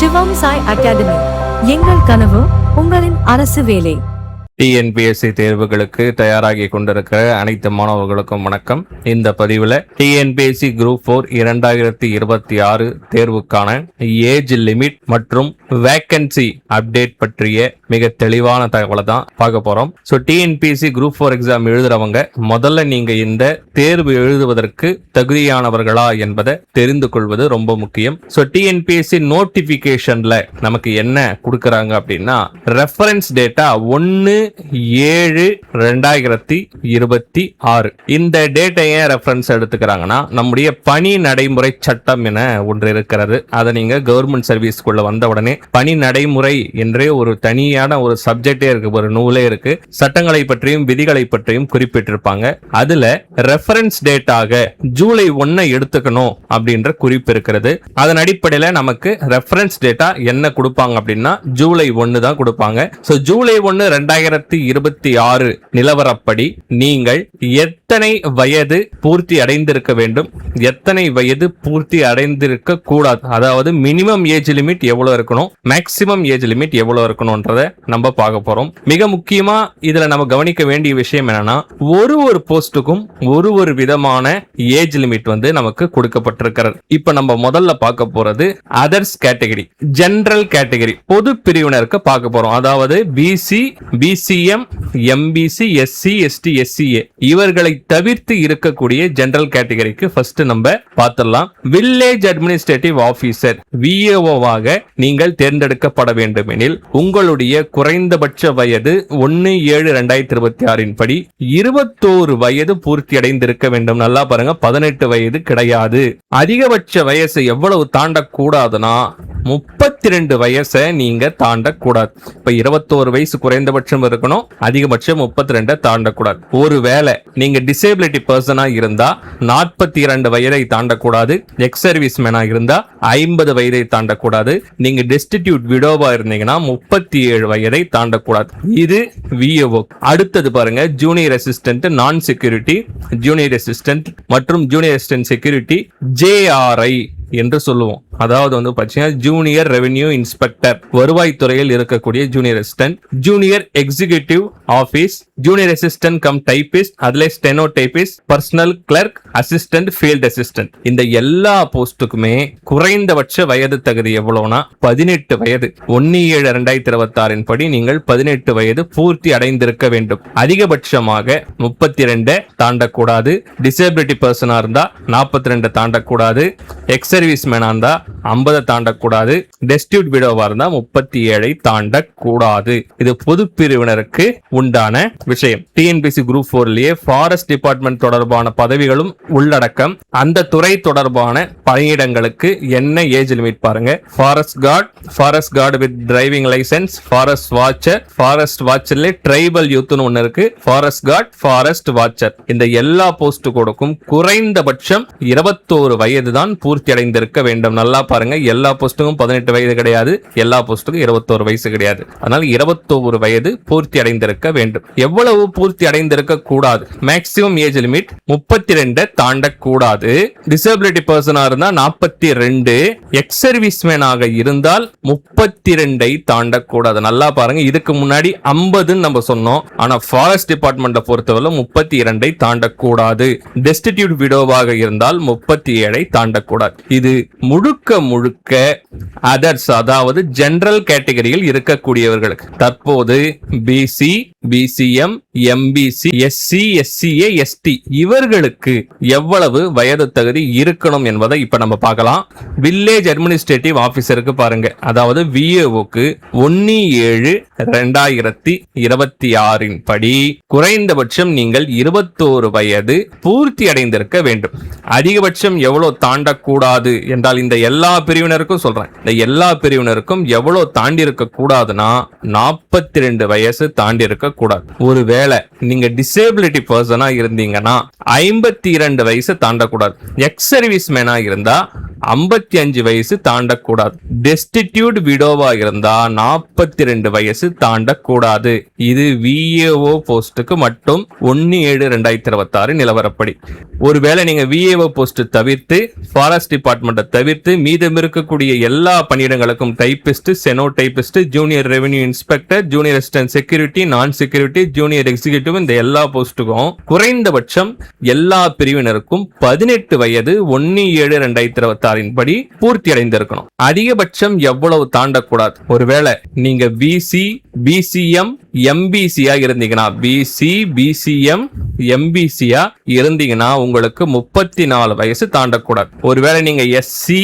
சிவம் Sai academy. எங்கள் கனவு உங்களின் அரசு வேலை. டிஎன்பிஎஸ்சி தேர்வுகளுக்கு தயாராகி கொண்டிருக்கிற அனைத்து மாணவர்களுக்கும் வணக்கம். இந்த பதிவில் டிஎன்பிஎஸ்சி குரூப் 4 2026 தேர்வுக்கான ஏஜ் லிமிட் மற்றும் வேக்கன்சி அப்டேட் பற்றிய மிக தெளிவான தகவலை தான் பார்க்க போறோம். ஸோ டிஎன்பிஎஸ்சி குரூப் 4 எக்ஸாம் எழுதுறவங்க முதல்ல நீங்க இந்த தேர்வு எழுதுவதற்கு தகுதியானவர்களா என்பதை தெரிந்து கொள்வது ரொம்ப முக்கியம். ஸோ டிஎன்பிஎஸ்சி நோட்டிபிகேஷன்ல நமக்கு என்ன கொடுக்கறாங்க அப்படின்னா, ரெஃபரன்ஸ் டேட்டா 1/7/2026. இந்த டேட்டை ஏன் ரெஃபரன்ஸ் எடுத்துக்கிறாங்கன்னா, நம்முடைய பணி நடைமுறை சட்டம் என ஒன்று இருக்கிறது. அதை நீங்க கவர்மெண்ட் சர்வீஸ்க்குள்ள வந்த உடனே பணி நடைமுறை என்றே ஒரு தனியான ஒரு சப்ஜெக்டே இருக்கு, ஒரு நூலே இருக்கு. சட்டங்களை பற்றியும் விதிகளை பற்றியும் குறிப்பிட்டிருப்பாங்க. அதுல ரெஃபரன்ஸ் டேட்டாக ஜூலை 1 எடுத்துக்கணும் அப்படின்ற குறிப்பு இருக்கிறது. அதன் அடிப்படையில் நமக்கு ரெஃபரன்ஸ் டேட்டா என்ன கொடுப்பாங்க அப்படின்னா, ஜூலை 1 தான் கொடுப்பாங்க. ஸோ ஜூலை 1 2026 நிலவரப்படி நீங்கள் எத்தனை வயது பூர்த்தி அடைந்திருக்க வேண்டும், எத்தனை வயது பூர்த்தி அடைந்திருக்க கூடாது, அதாவது மினிமம் ஏஜ் லிமிட் எவ்வளவு இருக்கணும், மேக்ஸிமம் ஏஜ் லிமிட் எவ்வளவு இருக்கணும்ன்றத நம்ம பார்க்க போறோம். மிக முக்கியமா இதுல நம்ம கவனிக்க வேண்டிய விஷயம் என்னன்னா, ஒரு போஸ்டுக்கும் ஒரு விதமான ஏஜ் லிமிட் நமக்கு கொடுக்கப்பட்டிருக்கிறது. இப்ப நம்ம முதல்ல பார்க்க போறது அதர்ஸ் கேட்டகரி, ஜெனரல் கேட்டகரி, பொது பிரிவினருக்கு பார்க்க போறோம். அதாவது BC, BCM, MBC, SC, ST, SCA இவர்களை தவிர்த்து இருக்கக்கூடிய ஜெனரல் கேட்டகரிக்கு ஃபர்ஸ்ட் நம்ம பார்த்துடலாம். வில்லேஜ் அட்மினிஸ்ட்ரேட்டிவ் ஆபீசர் விஏஓவாக நீங்கள் தேர்ந்தெடுக்கப்பட வேண்டும் எனில் உங்களுடைய குறைந்தபட்ச வயது 1/7/2026 படி 21 வயது பூர்த்தி அடைந்திருக்க வேண்டும். நல்லா பாருங்க, 18 வயது கிடையாது. அதிகபட்ச வயசு எவ்வளவு தாண்டக்கூடாதுன்னா 32 வயசை நீங்க தாண்டக்கூடாது. இப்ப 21 வயசு குறைந்தபட்சம் இருக்கணும், அதிகபட்சம் 32 தாண்டக்கூடாது. ஒருவேளை நீங்க டிசேபிலிட்டி பர்சனா இருந்தா 42 வயதை தாண்டக்கூடாது. எக்ஸ் சர்வீஸ் மேனா இருந்தா 50 வயதை தாண்டக்கூடாது. நீங்க டெஸ்டிடியூட் விடோவா இருந்தீங்கன்னா 37 வயதை தாண்டக்கூடாது. இது விஏஓ. அடுத்தது பாருங்க, junior assistant, non security junior assistant மற்றும் ஜூனியர் அசிஸ்டன்ட் செக்யூரிட்டி ஜேஆர்ஐ என்று சொல்லுவோம். அதாவது பாத்தீங்கன்னா ஜூனியர் ரெவென்யூ இன்ஸ்பெக்டர், வருவாய்த்துறையில் இருக்கக்கூடிய junior assistant, junior executive office, junior assistant cum typist, அதுல steno typist, personal clerk, assistant, field assistant. இந்த எல்லா போஸ்டுக்குமே குறைந்தபட்ச வயது தகுதி எவ்வளவுனா 18 வயது. 1/7/2026 படி நீங்கள் 18 வயது பூர்த்தி அடைந்திருக்க வேண்டும். அதிகபட்சமாக 32 தாண்டக்கூடாது. டிசேபிலிட்டி பர்சனா இருந்தா 42 தாண்டக்கூடாது. எக்ஸ் சர்வீஸ் மேனா இருந்தா 50 தாண்டக்கூடாது. டெஸ்டிடியூட் விடோவா இருந்தா 37 தாண்டக்கூடாது. இது பொது பிரிவினருக்கு உண்டான விஷயம். டிஎன்பிஎஸ்சி குரூப் 4லயே ஃபாரஸ்ட் டிபார்ட்மெண்ட் தொடர்பான பதவிகளும் உள்ளடக்கம். அந்த துறை தொடர்பான பணியிடங்களுக்கு என்ன ஏஜ் லிமிட் பாருங்க. Forest guard with driving licence, forest watcher, forest வாட்சர்ல ட்ரைபல் யூத்னு ஒன்னு இருக்கு, ஃபாரஸ்ட் கார்டு, ஃபாரஸ்ட் வாட்சர். இந்த எல்லா போஸ்ட் கொடுக்கும் குறைந்தபட்சம் 21 வயது தான் பூர்த்தி அடைந்திருக்க வேண்டும். நல்லா பாருங்க, எல்லா போஸ்டுக்கும் 18 வயது கிடையாது, எல்லா போஸ்டுக்கும் 21 வயசு கிடையாது. அதனால 21 வயது பூர்த்தி அடைந்திருக்க வேண்டும். எவ்வளவு பூர்த்தி அடைந்திருக்க கூடாது? Maximum age limit 32 தாண்டக்கூடாது. டிசேபிலிட்டி பர்சனா இருந்தா 42, எக்ஸ் சர்வீஸ் மேனாக இருந்தால் 32 தாண்டக்கூடாது. நல்லா பாருங்க, இதுக்கு முன்னாடி 50 நம்ம சொன்னோம். ஆனா ஃபாரஸ்ட் டிபார்ட்மெண்ட் பொறுத்தவரை 32 தாண்டக்கூடாது. டெஸ்டிடியூட் விடோவாக இருந்தால் 37 தாண்டக்கூடாது. இது முழுக்க அதர்ஸ், அதாவது ஜெனரல் கேட்டகரியில் இருக்கக்கூடியவர்களுக்கு. தற்போது BC, BCM, MBC, SC, SCA, ST இவர்களுக்கு எவ்வளவு வயது தகுதி இருக்கணும் என்பதை இப்ப நம்ம பார்க்கலாம். வில்லேஜ் அட்மினிஸ்ட்ரேட்டிவ் ஆபீசருக்கு பாருங்க, அதாவது விஏஓக்கு 1/7/2026 படி குறைந்தபட்சம் நீங்கள் 21 வயது பூர்த்தி அடைந்திருக்க வேண்டும். அதிகபட்சம் எவ்வளவு தாண்டக்கூடாது என்றால், இந்த எல்லா பிரிவினருக்கும் சொல்றேன், இந்த எல்லா பிரிவினருக்கும் எவ்வளவு தாண்டி இருக்க கூடாதுன்னா 42 வயசு தாண்டி இருக்க கூடாது. ஒருவேளை நீங்க டிசேபிலிட்டி பர்சனா இருந்தீங்கன்னா 52 வயசு தாண்டக்கூடாது. எக்ஸ் சர்வீஸ் மேனா இருந்தா 55 வயசு தாண்டக்கூடாது. டெஸ்டிடியூட் விடோவா இருந்தா 42 வயசு தாண்டக்கூடாது. இது விஏஓ போஸ்டுக்கு மட்டும் 1/7/2026 நிலவரப்படி. ஒருவேளை நீங்க விஏஓ போஸ்ட் தவிர்த்து, ஃபாரஸ்ட் டிபார்ட்மெண்ட் தவிர்த்து மீதம் இருக்கக்கூடிய எல்லா பணியிடங்களுக்கும் typist, steno typist, junior revenue inspector, junior assistant security, non security, junior executive, இந்த எல்லா போஸ்டுக்கும் குறைந்தபட்சம் எல்லா பிரிவினருக்கும் 18 வயது 1/7/2026 படி பூர்த்தி அடைந்திருக்கணும். அதிகபட்சம் எவ்வளவு தாண்டக்கூடாது? ஒருவேளை நீங்க பிசி, பிசிஎம், எம்பிசியா இருந்தீங்கன்னா, பிசி, பிசிஎம், எம்பிசியா இருந்தீங்கன்னா உங்களுக்கு 34 வயசு தாண்டக்கூடாது. ஒருவேளை நீங்க எஸ்சி,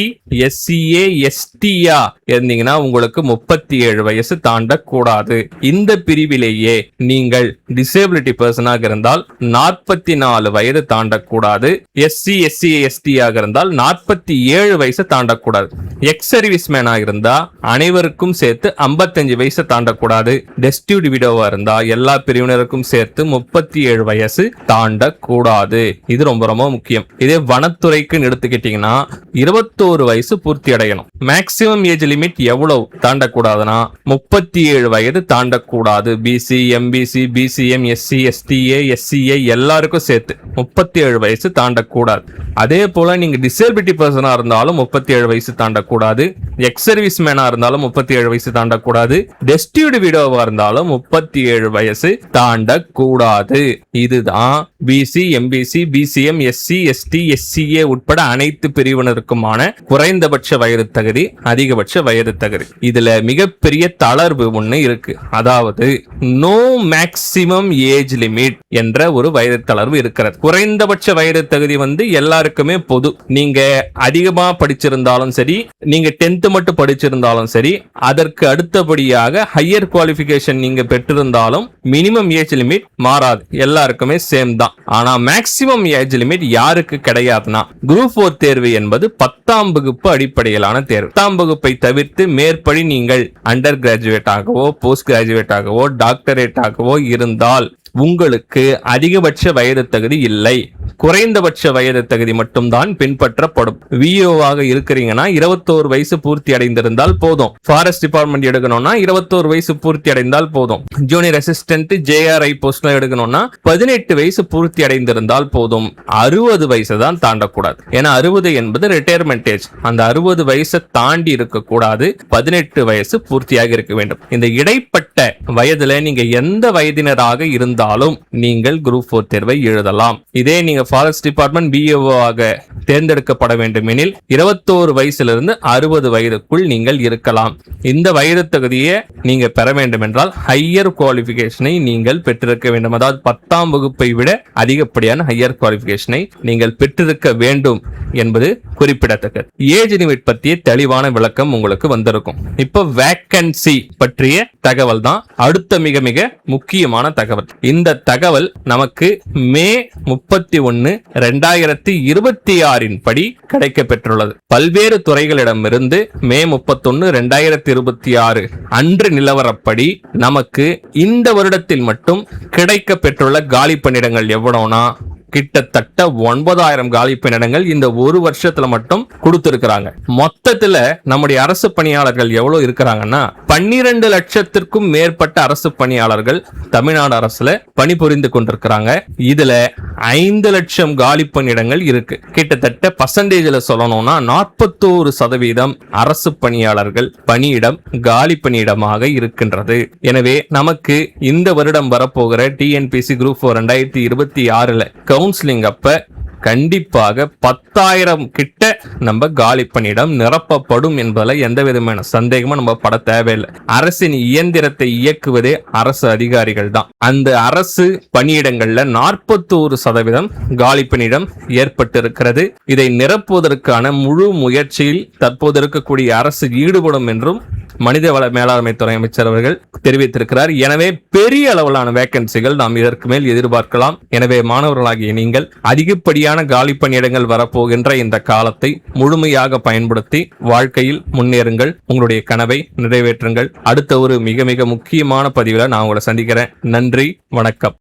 எஸ்சிஏ, எஸ்டியா இருந்தீங்கன்னா உங்களுக்கு 37 வயசு தாண்டக்கூடாது. இந்த பிரிவிலேயே நீங்கள் டிசேபிலிட்டி பர்சனாக இருந்தால் 44 வயது தாண்டக்கூடாது. எஸ்சி, எஸ்சிஏ, எஸ்டியாக இருந்தால் 47 வயசு தாண்டக்கூடாது. எக்ஸ் சர்வீஸ் மேனா இருந்தா அனைவருக்கும் சேர்த்து 55 வயசு தாண்டக்கூடாது. டெஸ்டியூட் விடோவா இருந்தா எல்லா பிரிவினருக்கும் சேர்த்து 37 வயசு தாண்டக்கூடாது. இது ரொம்ப ரொம்ப முக்கியம். இதே வனத்துறைக்கு எடுத்துக்கிட்டீங்கன்னா 21 வயசு பூர்த்தி அடையணும். மேக்ஸிமம் ஏஜ் லிமிட் எவ்வளவு தாண்டக்கூடாதுன்னா 37 வயது தாண்டக்கூடாது. BC, MBC, BCM, SC, STA, SCA எல்லாருக்கும் சேர்த்து 37 வயசு தாண்டக்கூடாது. அதே போல நீங்க டிசேபிலிட்டி பர்சனா இருந்தாலும் 37 வயசு தாண்டக்கூடாது. எக்ஸ் சர்வீஸ் மேனா இருந்தாலும் 37 வயசு தாண்டக்கூடாது. டெஸ்டியூட் விடோவா இருந்தாலும் 37 வயசு தாண்டக்கூடாது. இதுதான் BC, MBC, BCM, SC, ST, SCA உட்பட அனைத்து பிரிவினருக்குமான குறைந்தபட்ச வயது தகுதி, அதிகபட்ச வயது தகுதி. இதுல மிகப்பெரிய தளர்வு ஒண்ணு இருக்கு. அதாவது நோ மேக்ஸிமம் ஏஜ் லிமிட் என்ற ஒரு வயது தளர்வு இருக்கிறது. குறைந்தபட்ச வயது தகுதி எல்லாருக்குமே பொது. நீங்க அதிகமா படிச்சிருந்தாலும் சரி, நீங்க 10th மட்டும் படிச்சிருந்தாலும் சரி, அதற்கு அடுத்தபடியாக ஹையர் குவாலிஃபிகேஷன் நீங்க பெற்றிருந்தாலும் மினிமம் ஏஜ் லிமிட் மாறாது. எல்லாருக்குமே சேம் தான். ஆனா மேக்ஸிமம் ஏஜ் லிமிட் யாருக்கு கிடையாதுன்னா, குரூப் 4 தேர்வு என்பது 10ஆம் வகுப்பு அடிப்படையிலான தேர்வு. 10ஆம் வகுப்பை தவிர்த்து மேற்படி நீங்கள் அண்டர் கிராஜுவேட் ஆகவோ, போஸ்ட் கிராஜுவேட் ஆகவோ, டாக்டரேட் ஆகவோ இருந்தால் உங்களுக்கு அதிகபட்ச வயது தகுதி இல்லை. குறைந்தபட்ச வயது தகுதி மட்டும்தான் பின்பற்றப்படும். விஓவாக இருக்கிறீங்கன்னா 21 வயசு பூர்த்தி அடைந்திருந்தால் போதும். ஃபாரஸ்ட் டிபார்ட்மெண்ட் எடுக்கணும்னா 21 வயசு பூர்த்தி அடைந்தால் போதும். ஜூனியர் அசிஸ்டன்ட், ஜேஆர்ஐ போஸ்ட்ல எடுக்கணும்னா 18 வயசு பூர்த்தி அடைந்திருந்தால் போதும். 60 வயசு தான் தாண்டக்கூடாது. ஏன்னா 60 என்பது ரிட்டையர்மெண்ட் ஏஜ். அந்த 60 வயசை தாண்டி இருக்க கூடாது. 18 வயசு பூர்த்தியாக இருக்க வேண்டும். இந்த இடைப்பட்ட வயதுல நீங்க எந்த வயதினராக இருந்தாலும் நீங்கள் குரூப் 4 தேர்வை எழுதலாம். இதே நீங்க ஃபாரஸ்ட் டிபார்ட்மெண்ட் பிஓவாக தேர்ந்தெடுக்கப்பட வேண்டும் எனில் 21 வயசிலிருந்து 60 வயதுக்குள் நீங்கள் இருக்கலாம். இந்த வயது தகுதியை நீங்க பெற வேண்டும் என்றால் ஹையர் குவாலிஃபிகேஷனை நீங்கள் பெற்றிருக்க வேண்டும். அதாவது 10ஆம் வகுப்பை விட அதிகப்படியான ஹையர் குவாலிஃபிகேஷனை நீங்கள் பெற்றிருக்க வேண்டும் என்பது குறிப்பிடத்தக்கது. ஏஜ் லிமிட் பற்றிய தெளிவான விளக்கம் உங்களுக்கு வந்திருக்கும். இப்போ வேக்கன்சி பற்றிய தகவல் தான் அடுத்த மிக மிக முக்கியமான தகவல். இந்த தகவல் நமக்கு மே 31, 2026 படி கிடைக்க பெற்றுள்ளது. பல்வேறு துறைகளிடமிருந்து மே 31, 2026 அன்று நிலவரப்படி நமக்கு இந்த வருடத்தில் மட்டும் கிடைக்க பெற்றுள்ள காலி பணியிடங்கள் எவ்வளவுனா கிட்டத்தட்ட 9000 காலி பணியிடங்கள் இந்த ஒரு வருஷத்துல மட்டும் கொடுத்திருக்கிறாங்க. மொத்தத்துல நம்முடைய அரசு பணியாளர்கள் எவ்வளவு இருக்கிறாங்கன்னா 12 லட்சத்திற்கும் மேற்பட்ட அரசு பணியாளர்கள் தமிழ்நாடு அரசுல பணிபுரிந்து கொண்டிருக்கிறாங்க. இதுல 5 லட்சம் காலி பணியிடங்கள் இருக்கு. கிட்டத்தட்ட பர்சன்டேஜ்ல சொல்லணும்னா 41% அரசு பணியாளர்கள் பணியிடம் காலி பணியிடமாக இருக்கின்றது. எனவே நமக்கு இந்த வருடம் வரப்போகிற டிஎன்பிசி குரூப் 4 2026 கவுன்சிலிங் அப்ப கண்டிப்பாக 10,000 கிட்ட நம்ம காலி பணியிடம் நிரப்பப்படும் என்பதுல எந்த விதமான சந்தேகமும் நம்ம பட தேவையில்லை. அரசின் இயந்திரத்தை இயக்குவதே அரசு அதிகாரிகள் தான். அந்த அரசு பணியிடங்கள்ல 41% காலி பணியிடம் ஏற்பட்டிருக்கிறது. இதை நிரப்புவதற்கான முழு முயற்சியில் தற்போது இருக்கக்கூடிய அரசு ஈடுபடும் என்றும் மனிதவள மேலாண்மை துறை அமைச்சர் அவர்கள் தெரிவித்திருக்கிறார். எனவே பெரிய அளவிலான வேகன்சிகள் நாம் இதற்கு மேல் எதிர்பார்க்கலாம். எனவே மாணவர்களாகிய நீங்கள் அதிகப்படியான காலி பணியிடங்கள் வரப்போகின்ற இந்த காலத்தை முழுமையாக பயன்படுத்தி வாழ்க்கையில் முன்னேறுங்கள். உங்களுடைய கனவை நிறைவேற்றுங்கள். அடுத்த ஒரு மிக மிக முக்கியமான பதிவில் நான் உங்களை சந்திக்கிறேன். நன்றி, வணக்கம்.